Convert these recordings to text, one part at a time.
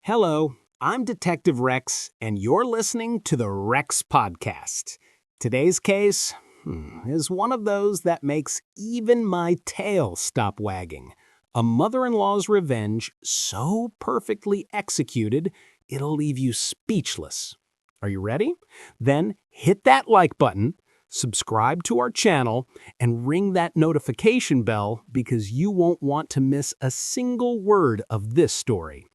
Hello, I'm Detective Rex, and you're listening to the Rex Podcast. Today's case is one of those that makes even my tail stop wagging. A mother-in-law's revenge so perfectly executed, it'll leave you speechless. Are you ready? Then hit that like button, subscribe to our channel, and ring that notification bell because you won't want to miss a single word of this story.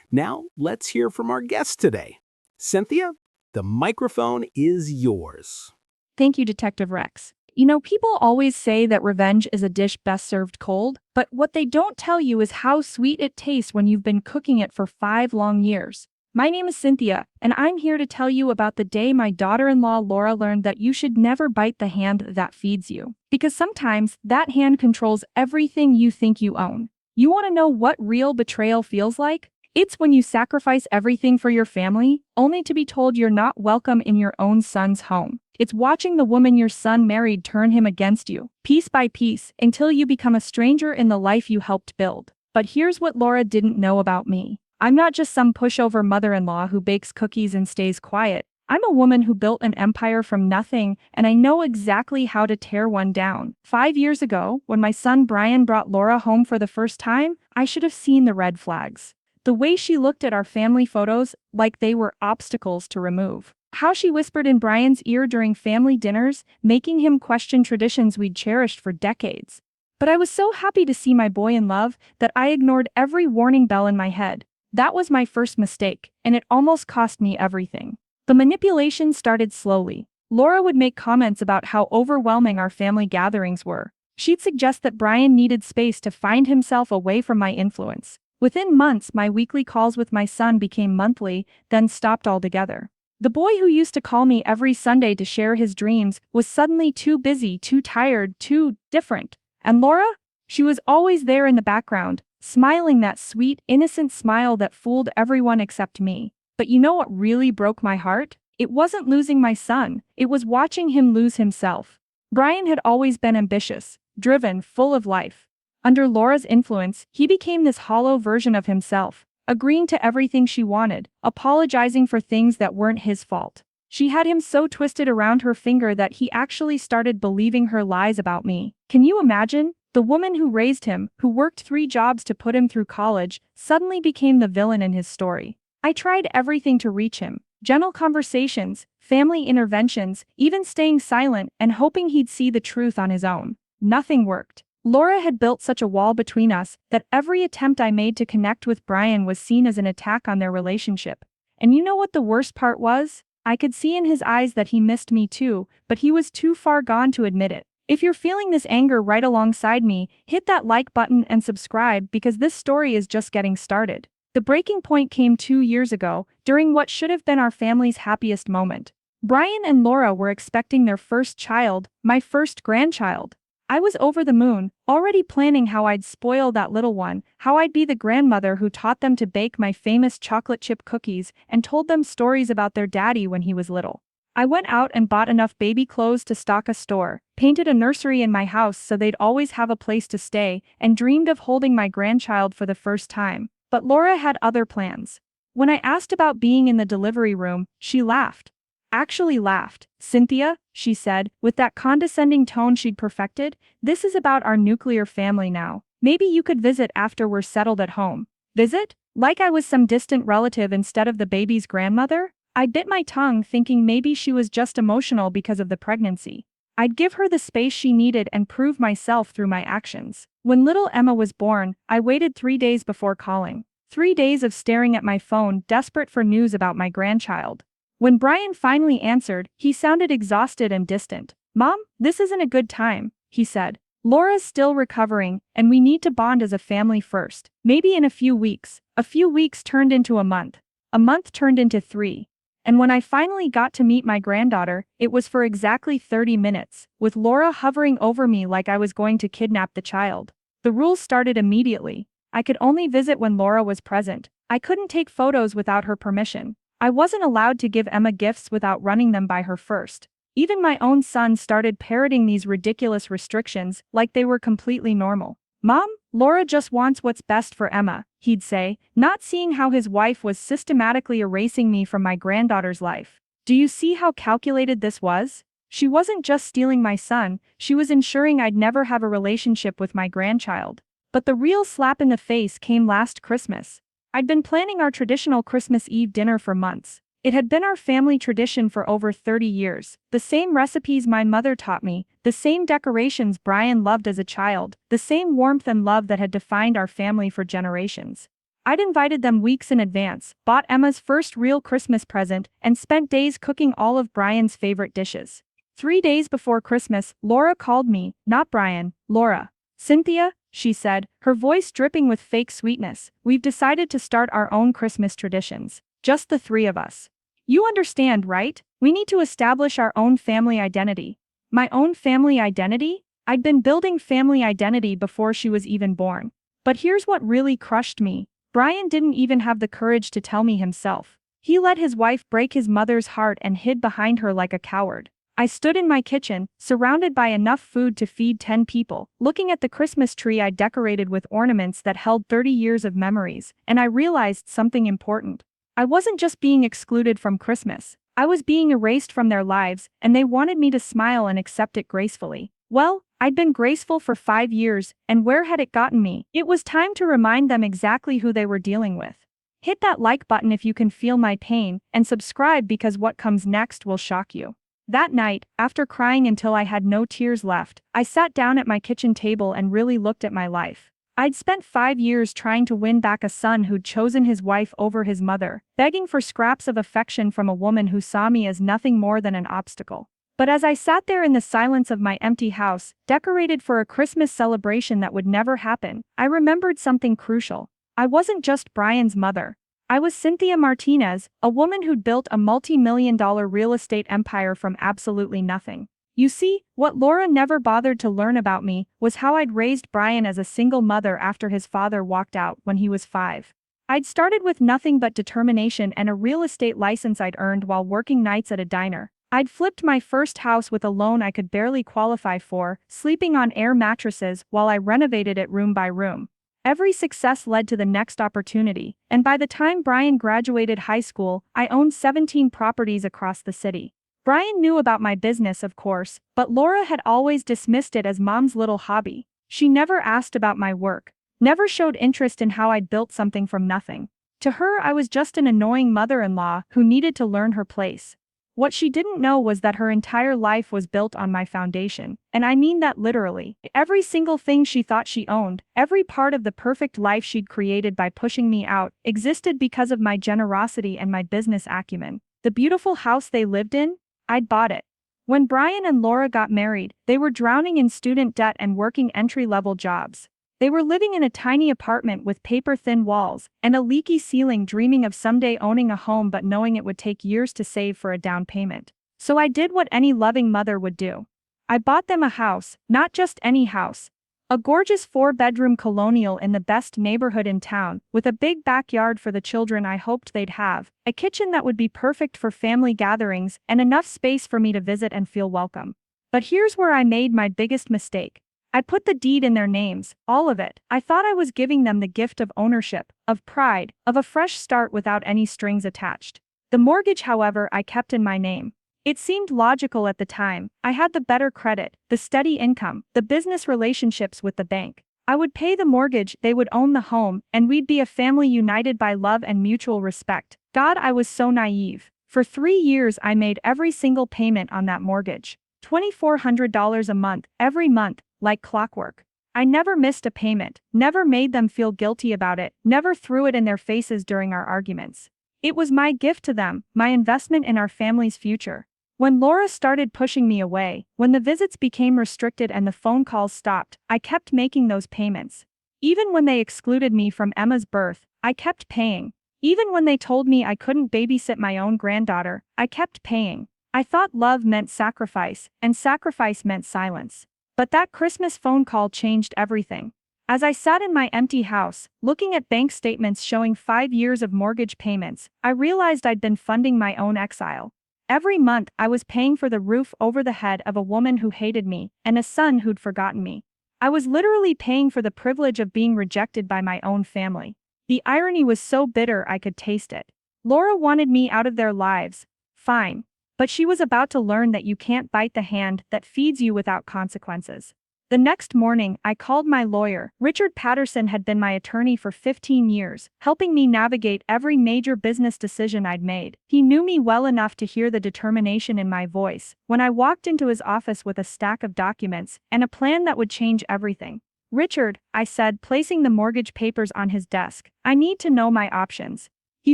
Now, let's hear from our guest today. Cynthia, the microphone is yours. Thank you, Detective Rex. You know, people always say that revenge is a dish best served cold, but what they don't tell you is how sweet it tastes when you've been cooking it for 5 long years. My name is Cynthia, and I'm here to tell you about the day my daughter-in-law Laura learned that you should never bite the hand that feeds you. Because sometimes that hand controls everything you think you own. You want to know what real betrayal feels like? It's when you sacrifice everything for your family, only to be told you're not welcome in your own son's home. It's watching the woman your son married turn him against you, piece by piece, until you become a stranger in the life you helped build. But here's what Laura didn't know about me. I'm not just some pushover mother-in-law who bakes cookies and stays quiet. I'm a woman who built an empire from nothing, and I know exactly how to tear one down. 5 years ago, when my son Brian brought Laura home for the first time, I should have seen the red flags. The way she looked at our family photos like they were obstacles to remove. How she whispered in Brian's ear during family dinners, making him question traditions we'd cherished for decades. But I was so happy to see my boy in love that I ignored every warning bell in my head. That was my first mistake, and it almost cost me everything. The manipulation started slowly. Laura would make comments about how overwhelming our family gatherings were. She'd suggest that Brian needed space to find himself away from my influence. Within months, my weekly calls with my son became monthly, then stopped altogether. The boy who used to call me every Sunday to share his dreams was suddenly too busy, too tired, too different. And Laura? She was always there in the background, smiling that sweet, innocent smile that fooled everyone except me. But you know what really broke my heart? It wasn't losing my son, it was watching him lose himself. Brian had always been ambitious, driven, full of life. Under Laura's influence, he became this hollow version of himself, agreeing to everything she wanted, apologizing for things that weren't his fault. She had him so twisted around her finger that he actually started believing her lies about me. Can you imagine? The woman who raised him, who worked 3 jobs to put him through college, suddenly became the villain in his story. I tried everything to reach him. Gentle conversations, family interventions, even staying silent and hoping he'd see the truth on his own. Nothing worked. Laura had built such a wall between us that every attempt I made to connect with Brian was seen as an attack on their relationship. And you know what the worst part was? I could see in his eyes that he missed me too, but he was too far gone to admit it. If you're feeling this anger right alongside me, hit that like button and subscribe because this story is just getting started. The breaking point came 2 years ago, during what should have been our family's happiest moment. Brian and Laura were expecting their first child, my first grandchild. I was over the moon, already planning how I'd spoil that little one, how I'd be the grandmother who taught them to bake my famous chocolate chip cookies and told them stories about their daddy when he was little. I went out and bought enough baby clothes to stock a store, painted a nursery in my house so they'd always have a place to stay, and dreamed of holding my grandchild for the first time. But Laura had other plans. When I asked about being in the delivery room, she laughed. Actually laughed. Cynthia, she said, with that condescending tone she'd perfected, this is about our nuclear family now. Maybe you could visit after we're settled at home. Visit? Like I was some distant relative instead of the baby's grandmother? I bit my tongue thinking maybe she was just emotional because of the pregnancy. I'd give her the space she needed and prove myself through my actions. When little Emma was born, I waited 3 days before calling. 3 days of staring at my phone, desperate for news about my grandchild. When Brian finally answered, he sounded exhausted and distant. "Mom, this isn't a good time," he said. "Laura's still recovering, and we need to bond as a family first. Maybe in a few weeks." A few weeks turned into a month. A month turned into 3. And when I finally got to meet my granddaughter, it was for exactly 30 minutes, with Laura hovering over me like I was going to kidnap the child. The rules started immediately. I could only visit when Laura was present. I couldn't take photos without her permission. I wasn't allowed to give Emma gifts without running them by her first. Even my own son started parroting these ridiculous restrictions like they were completely normal. "Mom, Laura just wants what's best for Emma," he'd say, not seeing how his wife was systematically erasing me from my granddaughter's life. "Do you see how calculated this was? She wasn't just stealing my son, she was ensuring I'd never have a relationship with my grandchild." But the real slap in the face came last Christmas. I'd been planning our traditional Christmas Eve dinner for months. It had been our family tradition for over 30 years. The same recipes my mother taught me, the same decorations Brian loved as a child, the same warmth and love that had defined our family for generations. I'd invited them weeks in advance, bought Emma's first real Christmas present, and spent days cooking all of Brian's favorite dishes. 3 days before Christmas, Laura called me, not Brian, Laura. "Cynthia," she said, her voice dripping with fake sweetness, "we've decided to start our own Christmas traditions. Just the three of us. You understand, right? We need to establish our own family identity." My own family identity? I'd been building family identity before she was even born. But here's what really crushed me. Brian didn't even have the courage to tell me himself. He let his wife break his mother's heart and hid behind her like a coward. I stood in my kitchen, surrounded by enough food to feed 10 people, looking at the Christmas tree I decorated with ornaments that held 30 years of memories, and I realized something important. I wasn't just being excluded from Christmas, I was being erased from their lives, and they wanted me to smile and accept it gracefully. Well, I'd been graceful for 5 years, and where had it gotten me? It was time to remind them exactly who they were dealing with. Hit that like button if you can feel my pain, and subscribe because what comes next will shock you. That night, after crying until I had no tears left, I sat down at my kitchen table and really looked at my life. I'd spent 5 years trying to win back a son who'd chosen his wife over his mother, begging for scraps of affection from a woman who saw me as nothing more than an obstacle. But as I sat there in the silence of my empty house, decorated for a Christmas celebration that would never happen, I remembered something crucial. I wasn't just Brian's mother. I was Cynthia Martinez, a woman who'd built a multi-million-dollar real estate empire from absolutely nothing. You see, what Laura never bothered to learn about me was how I'd raised Brian as a single mother after his father walked out when he was 5. I'd started with nothing but determination and a real estate license I'd earned while working nights at a diner. I'd flipped my first house with a loan I could barely qualify for, sleeping on air mattresses while I renovated it room by room. Every success led to the next opportunity, and by the time Brian graduated high school, I owned 17 properties across the city. Brian knew about my business, of course, but Laura had always dismissed it as mom's little hobby. She never asked about my work, never showed interest in how I'd built something from nothing. To her, I was just an annoying mother-in-law who needed to learn her place. What she didn't know was that her entire life was built on my foundation, and I mean that literally. Every single thing she thought she owned, every part of the perfect life she'd created by pushing me out, existed because of my generosity and my business acumen. The beautiful house they lived in? I'd bought it. When Brian and Laura got married, they were drowning in student debt and working entry-level jobs. They were living in a tiny apartment with paper-thin walls and a leaky ceiling, dreaming of someday owning a home but knowing it would take years to save for a down payment. So I did what any loving mother would do. I bought them a house, not just any house. A gorgeous 4-bedroom colonial in the best neighborhood in town, with a big backyard for the children I hoped they'd have, a kitchen that would be perfect for family gatherings, and enough space for me to visit and feel welcome. But here's where I made my biggest mistake. I put the deed in their names, all of it. I thought I was giving them the gift of ownership, of pride, of a fresh start without any strings attached. The mortgage, however, I kept in my name. It seemed logical at the time. I had the better credit, the steady income, the business relationships with the bank. I would pay the mortgage, they would own the home, and we'd be a family united by love and mutual respect. God, I was so naive. For 3 years I made every single payment on that mortgage. $2,400 a month, every month, like clockwork. I never missed a payment, never made them feel guilty about it, never threw it in their faces during our arguments. It was my gift to them, my investment in our family's future. When Laura started pushing me away, when the visits became restricted and the phone calls stopped, I kept making those payments. Even when they excluded me from Emma's birth, I kept paying. Even when they told me I couldn't babysit my own granddaughter, I kept paying. I thought love meant sacrifice, and sacrifice meant silence. But that Christmas phone call changed everything. As I sat in my empty house, looking at bank statements showing 5 years of mortgage payments, I realized I'd been funding my own exile. Every month, I was paying for the roof over the head of a woman who hated me, and a son who'd forgotten me. I was literally paying for the privilege of being rejected by my own family. The irony was so bitter I could taste it. Laura wanted me out of their lives. Fine. But she was about to learn that you can't bite the hand that feeds you without consequences. The next morning, I called my lawyer. Richard Patterson had been my attorney for 15 years, helping me navigate every major business decision I'd made. He knew me well enough to hear the determination in my voice when I walked into his office with a stack of documents and a plan that would change everything. "Richard," I said, placing the mortgage papers on his desk, "I need to know my options." He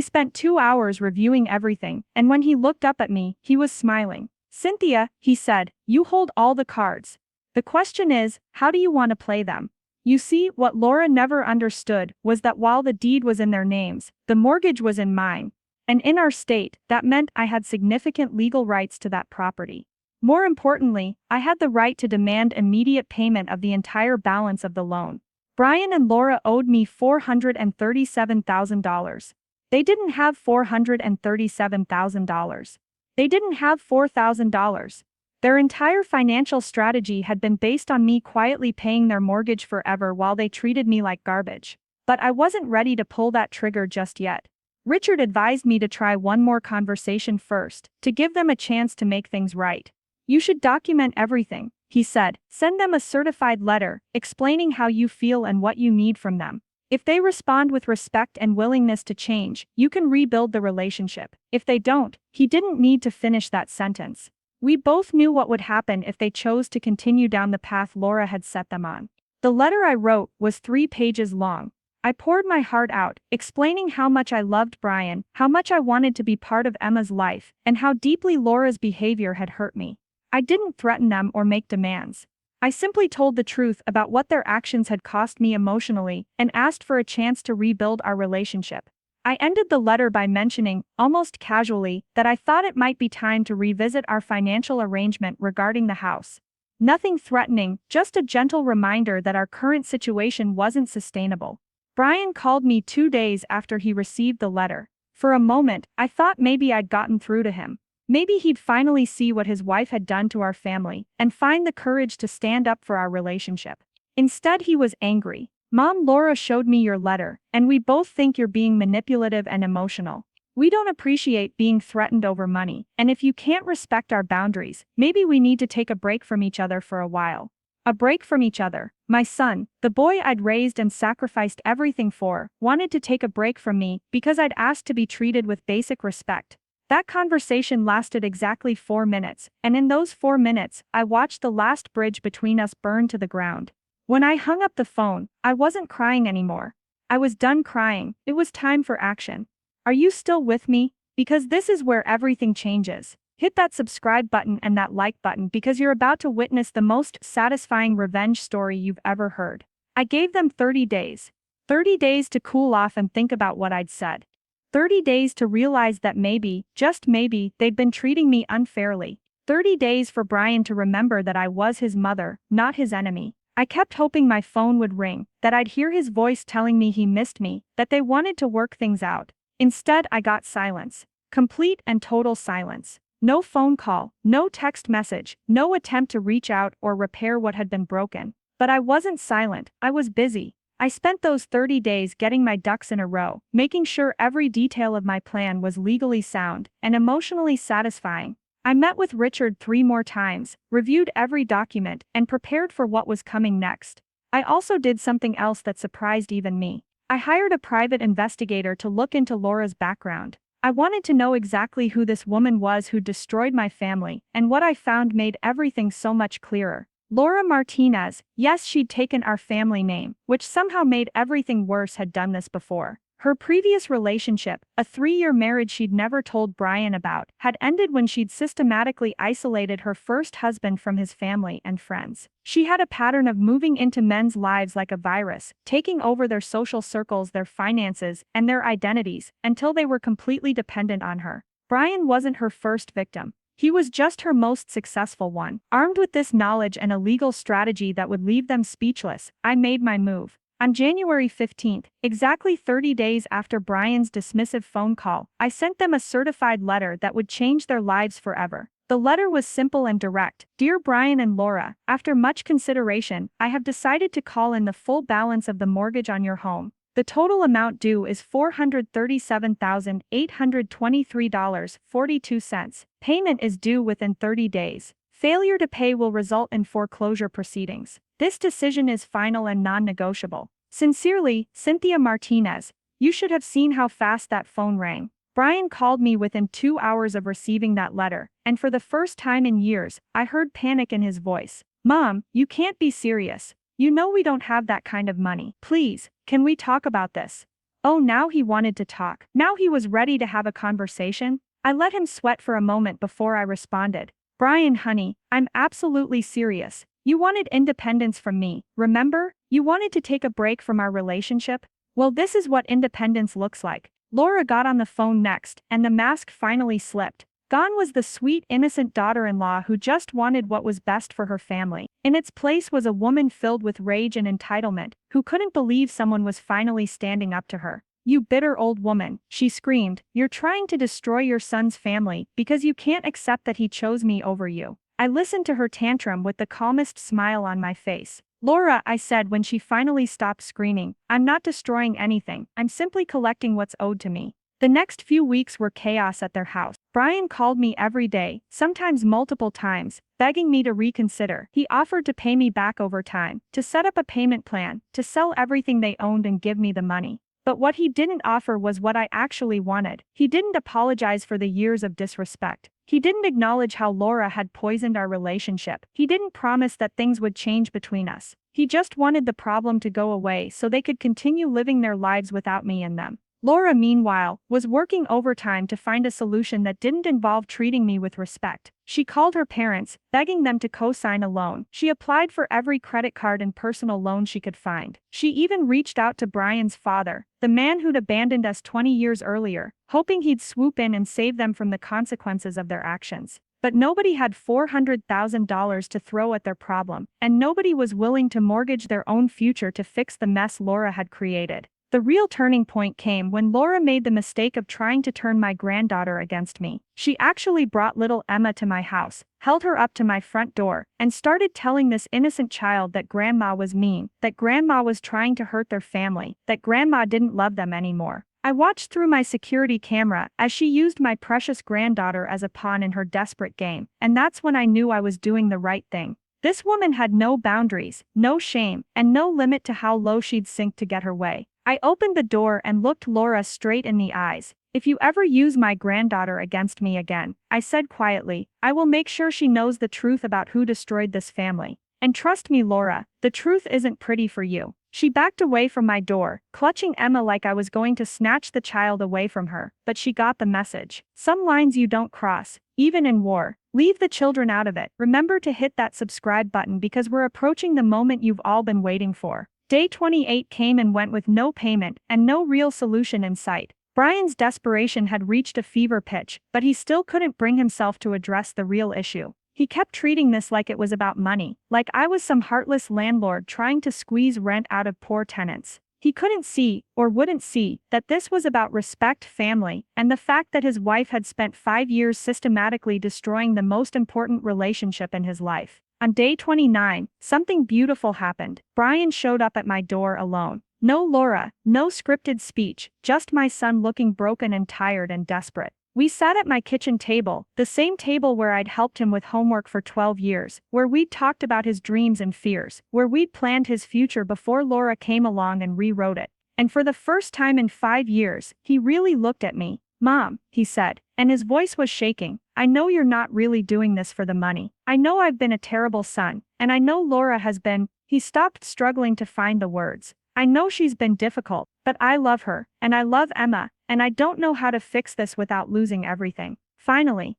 spent 2 hours reviewing everything, and when he looked up at me, he was smiling. "Cynthia," he said, "you hold all the cards. The question is, how do you want to play them?" You see, what Laura never understood was that while the deed was in their names, the mortgage was in mine. And in our state, that meant I had significant legal rights to that property. More importantly, I had the right to demand immediate payment of the entire balance of the loan. Brian and Laura owed me $437,000. They didn't have $437,000. They didn't have $4,000. Their entire financial strategy had been based on me quietly paying their mortgage forever while they treated me like garbage. But I wasn't ready to pull that trigger just yet. Richard advised me to try one more conversation first, to give them a chance to make things right. "You should document everything," he said. "Send them a certified letter, explaining how you feel and what you need from them. If they respond with respect and willingness to change, you can rebuild the relationship. If they don't," he didn't need to finish that sentence. We both knew what would happen if they chose to continue down the path Laura had set them on. The letter I wrote was 3 pages long. I poured my heart out, explaining how much I loved Brian, how much I wanted to be part of Emma's life, and how deeply Laura's behavior had hurt me. I didn't threaten them or make demands. I simply told the truth about what their actions had cost me emotionally and asked for a chance to rebuild our relationship. I ended the letter by mentioning, almost casually, that I thought it might be time to revisit our financial arrangement regarding the house. Nothing threatening, just a gentle reminder that our current situation wasn't sustainable. Brian called me 2 days after he received the letter. For a moment, I thought maybe I'd gotten through to him. Maybe he'd finally see what his wife had done to our family and find the courage to stand up for our relationship. Instead, he was angry. "Mom, Laura showed me your letter, and we both think you're being manipulative and emotional. We don't appreciate being threatened over money, and if you can't respect our boundaries, maybe we need to take a break from each other for a while." A break from each other. My son, the boy I'd raised and sacrificed everything for, wanted to take a break from me because I'd asked to be treated with basic respect. That conversation lasted exactly 4 minutes, and in those 4 minutes, I watched the last bridge between us burn to the ground. When I hung up the phone, I wasn't crying anymore. I was done crying. It was time for action. Are you still with me? Because this is where everything changes. Hit that subscribe button and that like button because you're about to witness the most satisfying revenge story you've ever heard. I gave them 30 days. 30 days to cool off and think about what I'd said. 30 days to realize that maybe, just maybe, they'd been treating me unfairly. 30 days for Brian to remember that I was his mother, not his enemy. I kept hoping my phone would ring, that I'd hear his voice telling me he missed me, that they wanted to work things out. Instead, I got silence. Complete and total silence. No phone call, no text message, no attempt to reach out or repair what had been broken. But I wasn't silent, I was busy. I spent those 30 days getting my ducks in a row, making sure every detail of my plan was legally sound and emotionally satisfying. I met with Richard 3 more times, reviewed every document, and prepared for what was coming next. I also did something else that surprised even me. I hired a private investigator to look into Laura's background. I wanted to know exactly who this woman was who destroyed my family, and what I found made everything so much clearer. Laura Martinez, yes, she'd taken our family name, which somehow made everything worse, had done this before. Her previous relationship, a 3-year marriage she'd never told Brian about, had ended when she'd systematically isolated her first husband from his family and friends. She had a pattern of moving into men's lives like a virus, taking over their social circles, their finances, and their identities, until they were completely dependent on her. Brian wasn't her first victim. He was just her most successful one. Armed with this knowledge and a legal strategy that would leave them speechless, I made my move. On January 15th, exactly 30 days after Brian's dismissive phone call, I sent them a certified letter that would change their lives forever. The letter was simple and direct. Dear Brian and Laura, after much consideration, I have decided to call in the full balance of the mortgage on your home. The total amount due is $437,823.42. Payment is due within 30 days. Failure to pay will result in foreclosure proceedings. This decision is final and non-negotiable. Sincerely, Cynthia Martinez. You should have seen how fast that phone rang. Brian called me within 2 hours of receiving that letter, and for the first time in years, I heard panic in his voice. Mom, you can't be serious. You know we don't have that kind of money. Please, can we talk about this? Oh, now he wanted to talk. Now he was ready to have a conversation. I let him sweat for a moment before I responded. Brian, honey, I'm absolutely serious. You wanted independence from me, remember? You wanted to take a break from our relationship? Well, this is what independence looks like. Laura got on the phone next, and the mask finally slipped. Gone was the sweet, innocent daughter-in-law who just wanted what was best for her family. In its place was a woman filled with rage and entitlement, who couldn't believe someone was finally standing up to her. You bitter old woman, she screamed, you're trying to destroy your son's family because you can't accept that he chose me over you. I listened to her tantrum with the calmest smile on my face. Laura, I said when she finally stopped screaming, I'm not destroying anything, I'm simply collecting what's owed to me. The next few weeks were chaos at their house. Brian called me every day, sometimes multiple times, begging me to reconsider. He offered to pay me back over time, to set up a payment plan, to sell everything they owned and give me the money. But what he didn't offer was what I actually wanted. He didn't apologize for the years of disrespect. He didn't acknowledge how Laura had poisoned our relationship. He didn't promise that things would change between us. He just wanted the problem to go away so they could continue living their lives without me in them. Laura, meanwhile, was working overtime to find a solution that didn't involve treating me with respect. She called her parents, begging them to co-sign a loan. She applied for every credit card and personal loan she could find. She even reached out to Brian's father, the man who'd abandoned us 20 years earlier, hoping he'd swoop in and save them from the consequences of their actions. But nobody had $400,000 to throw at their problem, and nobody was willing to mortgage their own future to fix the mess Laura had created. The real turning point came when Laura made the mistake of trying to turn my granddaughter against me. She actually brought little Emma to my house, held her up to my front door, and started telling this innocent child that grandma was mean, that grandma was trying to hurt their family, that grandma didn't love them anymore. I watched through my security camera as she used my precious granddaughter as a pawn in her desperate game, and that's when I knew I was doing the right thing. This woman had no boundaries, no shame, and no limit to how low she'd sink to get her way. I opened the door and looked Laura straight in the eyes. If you ever use my granddaughter against me again, I said quietly, I will make sure she knows the truth about who destroyed this family. And trust me, Laura, the truth isn't pretty for you. She backed away from my door, clutching Emma like I was going to snatch the child away from her, but she got the message. Some lines you don't cross, even in war. Leave the children out of it. Remember to hit that subscribe button because we're approaching the moment you've all been waiting for. Day 28 came and went with no payment and no real solution in sight. Brian's desperation had reached a fever pitch, but he still couldn't bring himself to address the real issue. He kept treating this like it was about money, like I was some heartless landlord trying to squeeze rent out of poor tenants. He couldn't see, or wouldn't see, that this was about respect, family, and the fact that his wife had spent 5 years systematically destroying the most important relationship in his life. On day 29, something beautiful happened. Brian showed up at my door alone. No Laura, no scripted speech, just my son looking broken and tired and desperate. We sat at my kitchen table, the same table where I'd helped him with homework for 12 years, where we'd talked about his dreams and fears, where we'd planned his future before Laura came along and rewrote it. And for the first time in 5 years, he really looked at me. Mom, he said, and his voice was shaking, I know you're not really doing this for the money. I know I've been a terrible son, and I know Laura has been. He stopped struggling to find the words. I know she's been difficult, but I love her, and I love Emma, and I don't know how to fix this without losing everything. Finally,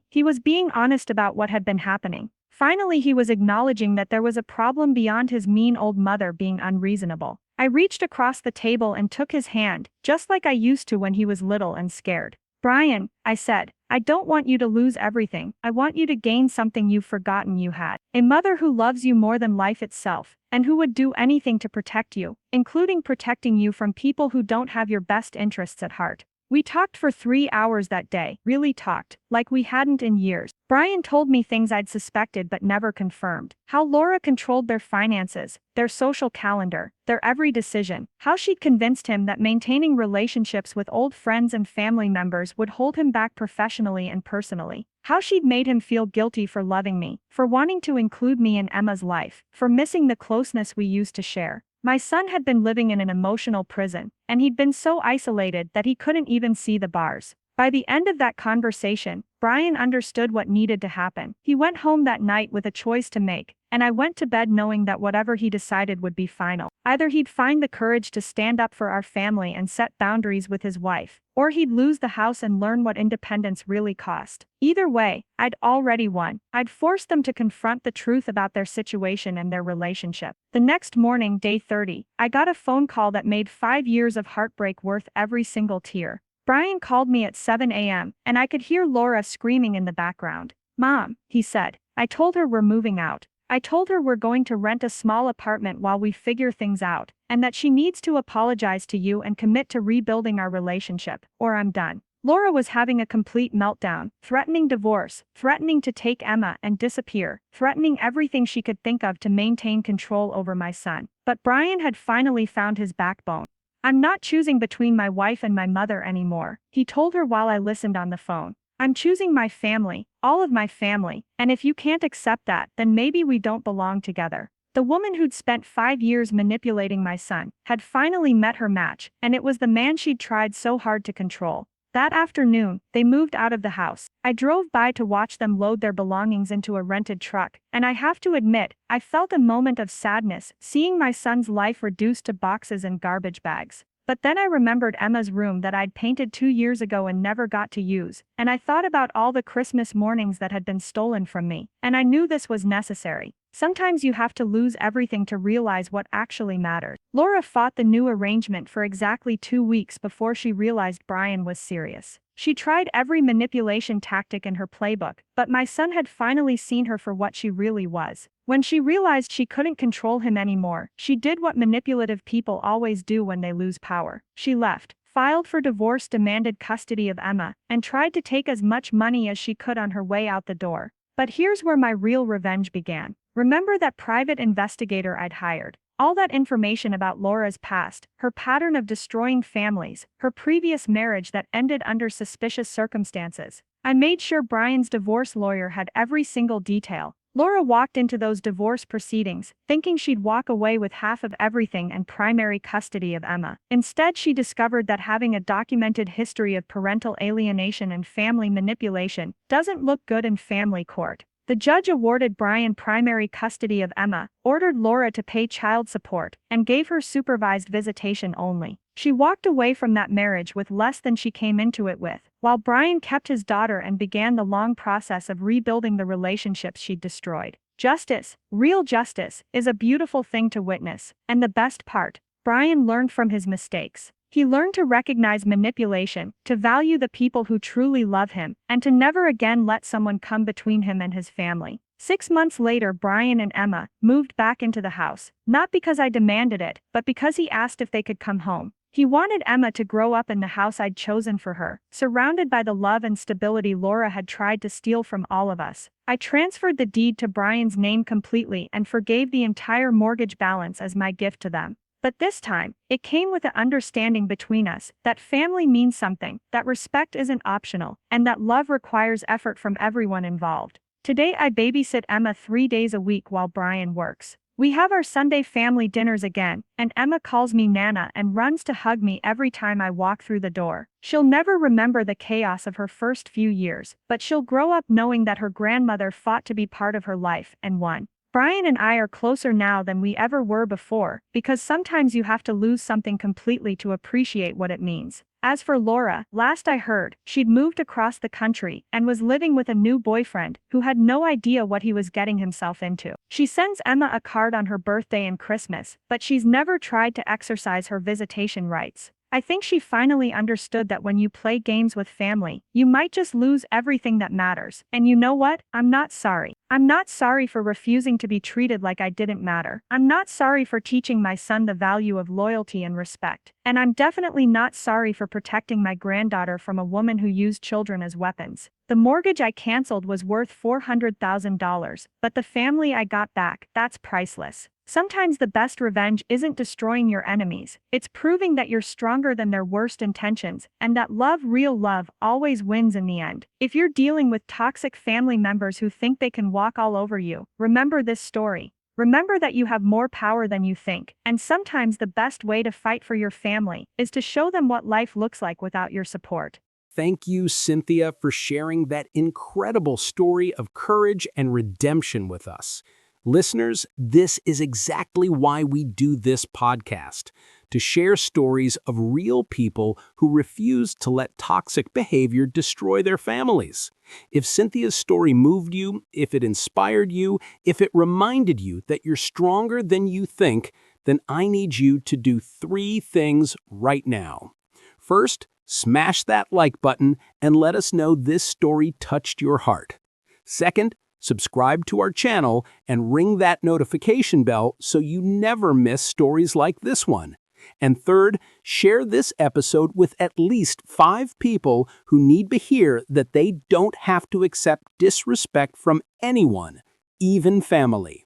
he was being honest about what had been happening. Finally, he was acknowledging that there was a problem beyond his mean old mother being unreasonable. I reached across the table and took his hand, just like I used to when he was little and scared. Brian, I said, I don't want you to lose everything. I want you to gain something you've forgotten you had. A mother who loves you more than life itself, and who would do anything to protect you, including protecting you from people who don't have your best interests at heart. We talked for 3 hours that day, really talked, like we hadn't in years. Brian told me things I'd suspected but never confirmed. How Laura controlled their finances, their social calendar, their every decision. How she'd convinced him that maintaining relationships with old friends and family members would hold him back professionally and personally. How she'd made him feel guilty for loving me, for wanting to include me in Emma's life, for missing the closeness we used to share. My son had been living in an emotional prison, and he'd been so isolated that he couldn't even see the bars. By the end of that conversation, Brian understood what needed to happen. He went home that night with a choice to make, and I went to bed knowing that whatever he decided would be final. Either he'd find the courage to stand up for our family and set boundaries with his wife, or he'd lose the house and learn what independence really cost. Either way, I'd already won. I'd forced them to confront the truth about their situation and their relationship. The next morning, day 30, I got a phone call that made 5 years of heartbreak worth every single tear. Brian called me at 7 a.m., and I could hear Laura screaming in the background. "Mom," he said, "I told her we're moving out. I told her we're going to rent a small apartment while we figure things out, and that she needs to apologize to you and commit to rebuilding our relationship, or I'm done." Laura was having a complete meltdown, threatening divorce, threatening to take Emma and disappear, threatening everything she could think of to maintain control over my son. But Brian had finally found his backbone. "I'm not choosing between my wife and my mother anymore," he told her while I listened on the phone. "I'm choosing my family, all of my family, and if you can't accept that, then maybe we don't belong together." The woman who'd spent 5 years manipulating my son had finally met her match, and it was the man she'd tried so hard to control. That afternoon, they moved out of the house. I drove by to watch them load their belongings into a rented truck, and I have to admit, I felt a moment of sadness seeing my son's life reduced to boxes and garbage bags. But then I remembered Emma's room that I'd painted 2 years ago and never got to use, and I thought about all the Christmas mornings that had been stolen from me, and I knew this was necessary. Sometimes you have to lose everything to realize what actually matters. Laura fought the new arrangement for exactly 2 weeks before she realized Brian was serious. She tried every manipulation tactic in her playbook, but my son had finally seen her for what she really was. When she realized she couldn't control him anymore, she did what manipulative people always do when they lose power. She left, filed for divorce, demanded custody of Emma, and tried to take as much money as she could on her way out the door. But here's where my real revenge began. Remember that private investigator I'd hired? All that information about Laura's past, her pattern of destroying families, her previous marriage that ended under suspicious circumstances. I made sure Brian's divorce lawyer had every single detail. Laura walked into those divorce proceedings, thinking she'd walk away with half of everything and primary custody of Emma. Instead, she discovered that having a documented history of parental alienation and family manipulation doesn't look good in family court. The judge awarded Brian primary custody of Emma, ordered Laura to pay child support, and gave her supervised visitation only. She walked away from that marriage with less than she came into it with, while Brian kept his daughter and began the long process of rebuilding the relationships she'd destroyed. Justice, real justice, is a beautiful thing to witness, and the best part, Brian learned from his mistakes. He learned to recognize manipulation, to value the people who truly love him, and to never again let someone come between him and his family. 6 months later, Brian and Emma moved back into the house, not because I demanded it, but because he asked if they could come home. He wanted Emma to grow up in the house I'd chosen for her, surrounded by the love and stability Laura had tried to steal from all of us. I transferred the deed to Brian's name completely and forgave the entire mortgage balance as my gift to them. But this time, it came with an understanding between us that family means something, that respect isn't optional, and that love requires effort from everyone involved. Today I babysit Emma 3 days a week while Brian works. We have our Sunday family dinners again, and Emma calls me Nana and runs to hug me every time I walk through the door. She'll never remember the chaos of her first few years, but she'll grow up knowing that her grandmother fought to be part of her life and won. Brian and I are closer now than we ever were before, because sometimes you have to lose something completely to appreciate what it means. As for Laura, last I heard, she'd moved across the country and was living with a new boyfriend who had no idea what he was getting himself into. She sends Emma a card on her birthday and Christmas, but she's never tried to exercise her visitation rights. I think she finally understood that when you play games with family, you might just lose everything that matters. And you know what? I'm not sorry. I'm not sorry for refusing to be treated like I didn't matter. I'm not sorry for teaching my son the value of loyalty and respect. And I'm definitely not sorry for protecting my granddaughter from a woman who used children as weapons. The mortgage I canceled was worth $400,000, but the family I got back, that's priceless. Sometimes the best revenge isn't destroying your enemies, it's proving that you're stronger than their worst intentions, and that love, real love, always wins in the end. If you're dealing with toxic family members who think they can walk all over you, remember this story. Remember that you have more power than you think, and sometimes the best way to fight for your family is to show them what life looks like without your support. Thank you, Cynthia, for sharing that incredible story of courage and redemption with us. Listeners, this is exactly why we do this podcast, to share stories of real people who refuse to let toxic behavior destroy their families. If Cynthia's story moved you, if it inspired you, if it reminded you that you're stronger than you think, then I need you to do 3 things right now. First, smash that like button and let us know this story touched your heart. Second, subscribe to our channel and ring that notification bell so you never miss stories like this one. And third, share this episode with at least 5 people who need to hear that they don't have to accept disrespect from anyone, even family.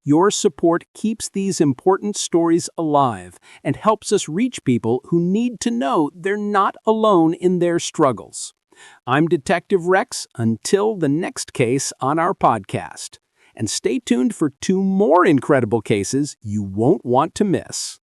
Your support keeps these important stories alive and helps us reach people who need to know they're not alone in their struggles. I'm Detective Rex until the next case on our podcast. And stay tuned for 2 more incredible cases you won't want to miss.